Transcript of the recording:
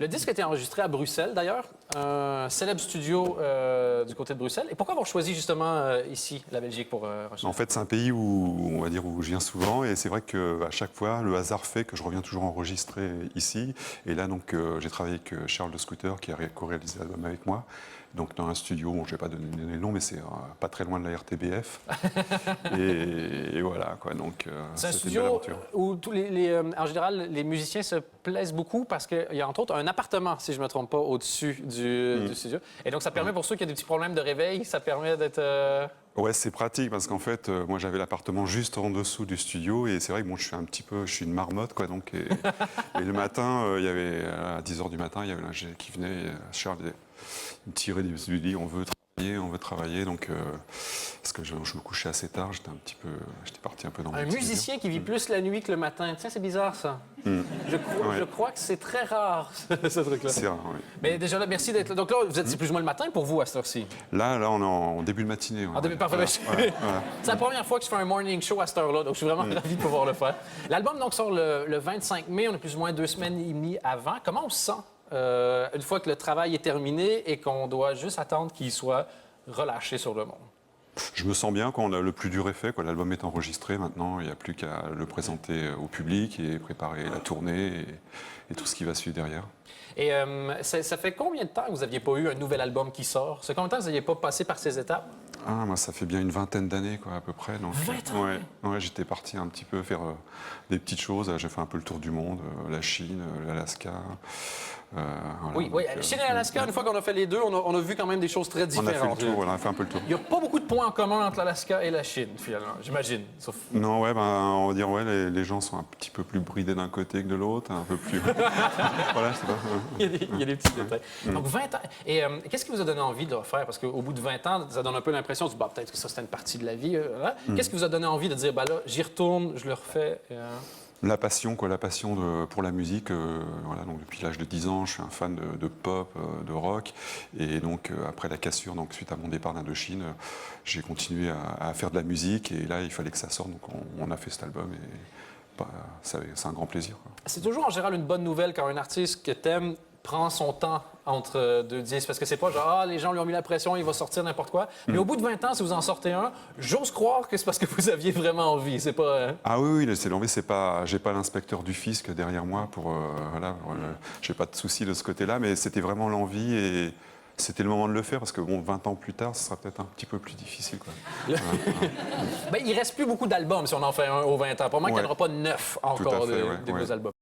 Le disque a été enregistré à Bruxelles, d'ailleurs, un célèbre studio du côté de Bruxelles. Et pourquoi avoir choisi justement ici, la Belgique, pour enregistrer? En fait, c'est un pays où, on va dire, où je viens souvent, et c'est vrai qu'à chaque fois, le hasard fait que je reviens toujours enregistrer ici. Et là, donc, j'ai travaillé avec Charles de Scooter, qui a co-réalisé l'album avec moi. Donc, dans un studio, bon, je ne vais pas donner le nom, mais c'est pas très loin de la RTBF. et voilà, quoi. Donc, C'est un c'était une belle studio aventure. où en général, les musiciens se plaisent beaucoup parce qu'il y a entre autres un appartement, si je ne me trompe pas, au-dessus du studio. Et donc, ça permet pour ceux qui ont des petits problèmes de réveil, ça permet d'être... Ouais, c'est pratique parce qu'en fait, moi j'avais l'appartement juste en dessous du studio et c'est vrai que bon, je suis une marmotte quoi donc et le matin, il y avait à 10 h du matin, il y avait l'ingé qui venait, Charles il me tirait du lit, on veut travailler donc parce que je me couchais assez tard, j'étais parti un peu dans Un mon petit musicien qui vit plus la nuit que le matin. Tiens, c'est bizarre, ça. Je crois que c'est très rare, ce truc-là. délire. C'est rare, oui. Mais déjà là, merci d'être là. Donc là, vous êtes c'est plus ou moins le matin pour vous à cette heure-ci. Là, on est en début de matinée. En début, parfait. C'est la première fois que je fais un morning show à cette heure-là, donc je suis vraiment ravi de pouvoir le faire. L'album donc sort le 25 mai, on est plus ou moins 2 semaines et demie avant. Comment on se sent une fois que le travail est terminé et qu'on doit juste attendre qu'il soit relâché sur le monde? Je me sens bien quand le plus dur est fait. L'album est enregistré maintenant, il n'y a plus qu'à le présenter au public et préparer la tournée et tout ce qui va suivre derrière. Et ça fait combien de temps que vous n'aviez pas eu un nouvel album qui sort? Ça fait combien de temps que vous n'aviez pas passé par ces étapes? Ah, moi, ça fait bien une vingtaine d'années, à peu près. Donc, 20 ans? Ouais, j'étais parti un petit peu faire des petites choses. J'ai fait un peu le tour du monde, la Chine, l'Alaska. Voilà, Oui, Chine et Alaska, une fois qu'on a fait les deux, on a vu quand même des choses très on a différentes. fait le tour, on a fait un peu le tour. Il n'y a pas beaucoup de points en commun entre l'Alaska et la Chine, finalement, j'imagine. Sauf... Non, on va dire, les gens sont un petit peu plus bridés d'un côté que de l'autre, un peu plus... voilà, je sais pas. Il y a des petits détails. Donc, 20 ans. Et qu'est-ce qui vous a donné envie de le refaire? Parce qu'au bout de 20 ans, ça donne un peu l'impression de peut-être que ça, c'était une partie de la vie. Qu'est-ce qui vous a donné envie de dire, là, j'y retourne, je le refais? La passion, pour la musique. Voilà, donc depuis l'âge de 10 ans, je suis un fan de pop, de rock. Et donc, après la cassure, donc, suite à mon départ d'Indochine, j'ai continué à faire de la musique. Et là, il fallait que ça sorte. Donc, on a fait cet album. Et c'est un grand plaisir. C'est toujours en général une bonne nouvelle quand un artiste que t'aimes prend son temps entre deux disques, parce que c'est pas genre, les gens lui ont mis la pression, il va sortir n'importe quoi. Mais au bout de 20 ans, si vous en sortez un, j'ose croire que c'est parce que vous aviez vraiment envie, c'est pas... Ah oui, c'est l'envie, j'ai pas l'inspecteur du fisc derrière moi j'ai pas de souci de ce côté-là, mais c'était vraiment l'envie et c'était le moment de le faire, parce que bon, 20 ans plus tard, ce sera peut-être un petit peu plus difficile, quoi. Ben, il reste plus beaucoup d'albums si on en fait un aux 20 ans. Pour moi qu'il n'y en aura pas 9 encore Tout à fait, de nouveaux albums.